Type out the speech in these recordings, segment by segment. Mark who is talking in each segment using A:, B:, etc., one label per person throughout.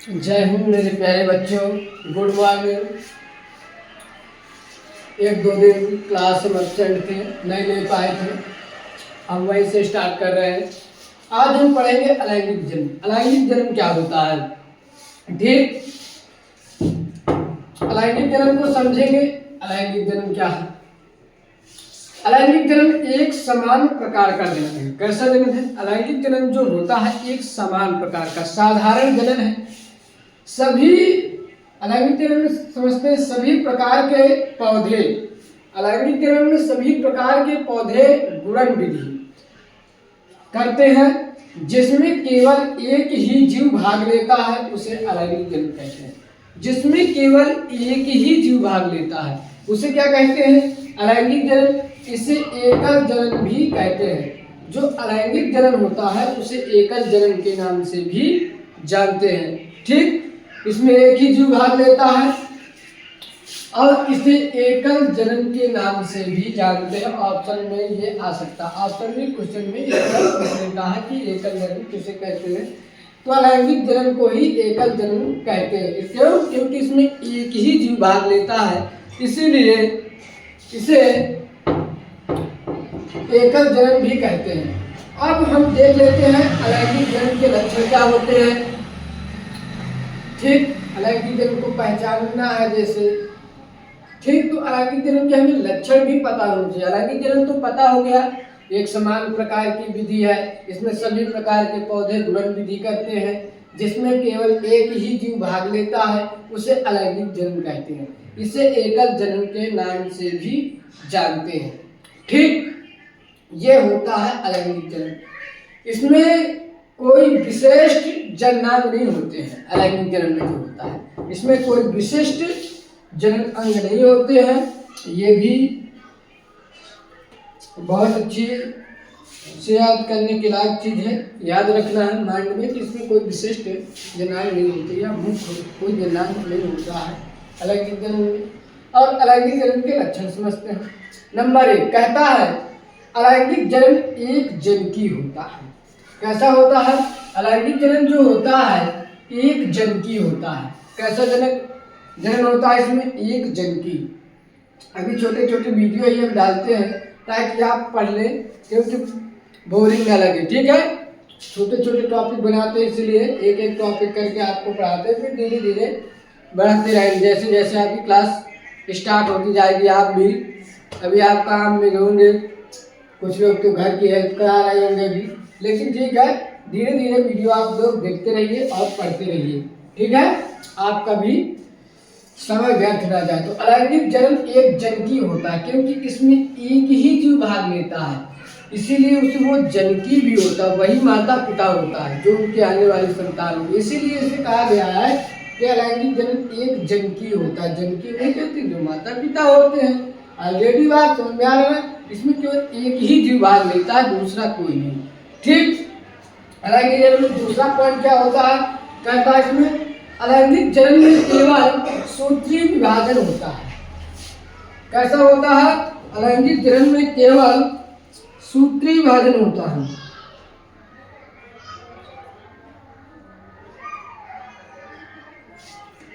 A: जय हिंद मेरे प्यारे बच्चों। Good morning. एक दो दिन क्लास में एब्सेंट थे, नहीं पाए थे। हम वहीं से स्टार्ट कर रहे हैं। आज हम पढ़ेंगे अलैंगिक जन्म। अलैंगिक जन्म क्या होता है, ठीक। अलैंगिक जन्म को समझेंगे। अलैंगिक जन्म क्या है? अलैंगिक जन्म एक समान प्रकार का जन्म है। कैसा जन्म है? अलैंगिक जन्म जो होता है एक समान प्रकार का साधारण जन्म है। सभी अलैंगिक जन्म में समझते हैं सभी प्रकार के पौधे, अलैंगिक जन्म में सभी प्रकार के पौधे गुणन विधि करते हैं जिसमें केवल एक ही जीव भाग लेता है, उसे अलैंगिक जन्म कहते हैं। जिसमें केवल एक ही जीव भाग लेता है उसे क्या कहते हैं? अलैंगिक जन्म। इसे एकल जन्म भी कहते हैं। जो अलैंगिक जन्म होता है उसे एकल जन्म के नाम से भी जानते हैं, ठीक। इसमें एक ही जीव भाग लेता है और इसे एकल जन्म के नाम से भी जानते हैं। ऑप्शन में ये आ सकता है, ऑप्शन में क्वेश्चन में कहता है कि एकल जन्म किसे कहते हैं, तो अलैंगिक जन्म को ही एकल जन्म कहते हैं। क्यों? क्योंकि इसमें एक ही जीव भाग लेता है, इसीलिए इसे एकल जन्म भी कहते हैं। अब हम देख लेते हैं अलैंगिक जन्म के लक्षण क्या होते हैं, ठीक। अलैंगिक जन्म को पहचानना है जैसे, ठीक। तो अलैंगिक जन्म के हमें लक्षण भी पता होने चाहिए। अलैंगिक जन्म तो पता हो गया, एक समान प्रकार की विधि है। इसमें सभी प्रकार के पौधे गुणन विधि करते हैं जिसमें केवल एक ही जीव भाग लेता है, उसे अलैंगिक जन्म कहते हैं। इसे एकल जन्म के नाम से भी जानते हैं, ठीक। ये होता है अलैंगिक जन्म। इसमें कोई विशिष्ट जननांग नहीं होते हैं। अलैंगिक जन्म में जो होता है इसमें कोई विशिष्ट जनन अंग नहीं होते हैं। ये भी बहुत अच्छी से याद करने के लायक चीज है, याद रखना है माइंड में कि इसमें कोई विशिष्ट जननांग नहीं होती या मुख्य कोई जननांग नहीं होता है अलैंगिक जन्म में। और अलैंगिक जन्म के लक्षण समझते हैं। नंबर 1 कहता है अलैंगिक जन्म एक जनकी होता है। कैसा होता है? अलैंगिक जन्म जो होता है एक जनकी होता है। कैसा जन्म होता है? इसमें एक जनकी। अभी छोटे छोटे वीडियो ये हम डालते हैं ताकि आप पढ़ लें, क्योंकि बोरिंग ना लगे, ठीक है। छोटे छोटे टॉपिक बनाते हैं, इसलिए एक एक टॉपिक करके आपको पढ़ाते हैं, फिर धीरे धीरे बढ़ाते रहेंगे। जैसे जैसे आपकी क्लास स्टार्ट होती जाएगी, आप भी अभी आप काम में होंगे, कुछ लोग तो घर की हेल्प करा रहे होंगे भी, लेकिन ठीक है, धीरे धीरे वीडियो आप लोग देखते रहिए और पढ़ते रहिए, ठीक है। आपका भी समय व्यर्थ ना जाए। तो अलैंगिक जन्म एक जनकी होता है क्योंकि इसमें एक ही जीव भाग लेता है, इसीलिए उसे वो जनकी भी होता है, वही माता पिता होता है जो उनके आने वाली संतान होगी। इसीलिए इसे कहा गया है कि अलैंगिक जन्म एक जनकी होता है। जनकी नहीं कहते जो माता पिता होते हैं। ऑलरेडी बात समझ में आ रहा है। इसमें केवल एक ही जीव भाग लेता है, दूसरा कोई नहीं, ठीक। अलैंगिक जन्म में दूसरा पॉइंट क्या होता है? कहता है इसमें अलैंगिक जन्म में केवल सूत्रीय विभाजन होता है। कैसा होता है? अलैंगिक जन्म में केवल सूत्रीय विभाजन होता है,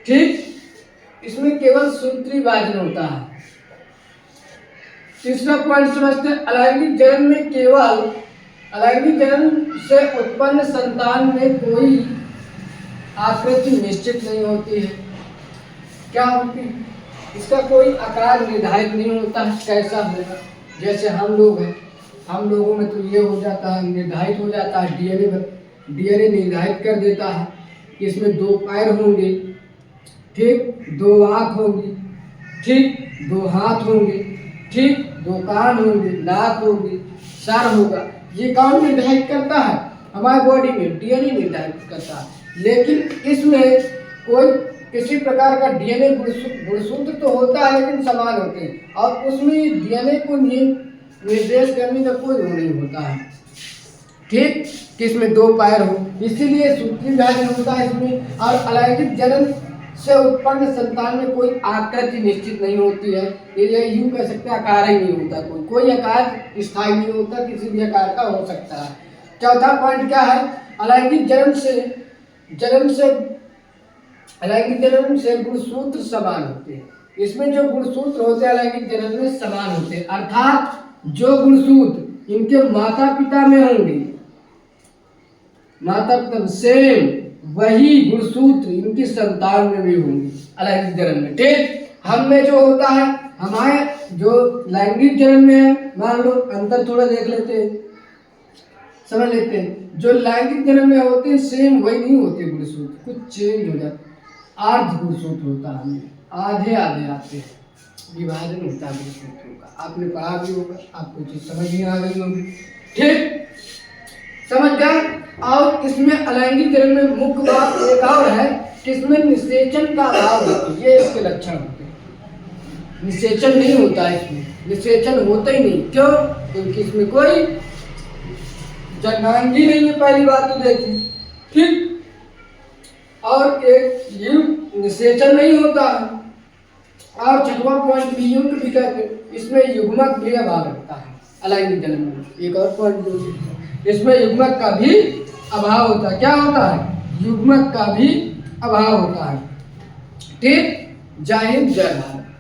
A: ठीक। इसमें केवल सूत्रीय विभाजन होता है। तीसरा पॉइंट समझते हैं अलैंगिक जन्म में केवल अलैंगिक जन्म से उत्पन्न संतान में कोई आकृति निश्चित नहीं होती है। क्या होती है? इसका कोई आकार निर्धारित नहीं होता है कैसा होगा। जैसे हम लोग हैं, हम लोगों में तो ये हो जाता है, निर्धारित हो जाता है, डीएनए निर्धारित कर देता है कि इसमें 2 पैर होंगे, ठीक, 2 आँख होंगी, ठीक, 2 हाथ होंगे, ठीक, 2 कान होंगे, नाक होगी, सर होगा। ये कौन निर्धारित करता है? हमारे बॉडी में डीएनए निर्धारित करता है। लेकिन इसमें कोई किसी प्रकार का डीएनए गुणसूत्र तो होता है लेकिन समान होते हैं, और उसमें डीएनए को निर्देश करने का कोई वो नहीं होता है, ठीक, कि इसमें 2 पैर हो। इसीलिए सूत्रीय विभाजन होता है इसमें। और अलैंगिक जन्म से उत्पन्न संतान में कोई आकृति निश्चित नहीं होती है। ये यूं कह सकते हैं आकार ही नहीं होता, कोई आकार स्थायी नहीं होता, किसी भी आकार का हो सकता है। चौथा पॉइंट क्या है? अलैंगिक जन्म से अलैंगिक जनन से गुणसूत्र समान होते हैं। इसमें जो गुणसूत्र होते हैं अलैंगिक जनन में समान होते हैं, अर्थात जो गुणसूत्र इनके माता पिता में होंगे, माता पिता सेम वही गुणसूत्र इनकी संतान में भी होंगे अलैंगिक जनन में। ठीक, हम में जो होता है, हमारे जो लैंगिक जनन में है, मान लो अंतर थोड़ा देख लेते हैं, समझ लेते हैं। जो लैंगिक जनन में होते हैं सेम वही नहीं होते गुणसूत्र, कुछ चेंज हो जाता है। आर्ध गुणसूत्र होता है, हमें आधे आधे आते हैं, विभाजन होता है गुणसूत्रों का। आपने पढ़ा भी होगा, आपको चीज समझ में आ गई होगी। ठीक, समझ गए। और इसमें अलैंगिक जनन में मुख्य बात एक और है कि इसमें निषेचन का अभाव होता है। ये इसके लक्षण होते हैं। निषेचन नहीं होता है, इसमें निषेचन होता ही नहीं। क्यों? क्योंकि इसमें कोई जनांगी नहीं है, पहली बात तो देखिए। ठीक, और एक युग निषेचन नहीं होता है। और छठवां पॉइंट भी युग भी कहते हैं, इसमें युग्मक भी अभाव रखता है अलैंगिक जनन में। एक और पॉइंट, इसमें युग्मक का भी अभाव होता है। क्या होता है? युग्मक का भी अभाव होता है। ठीक, जय हिंद जय भारत।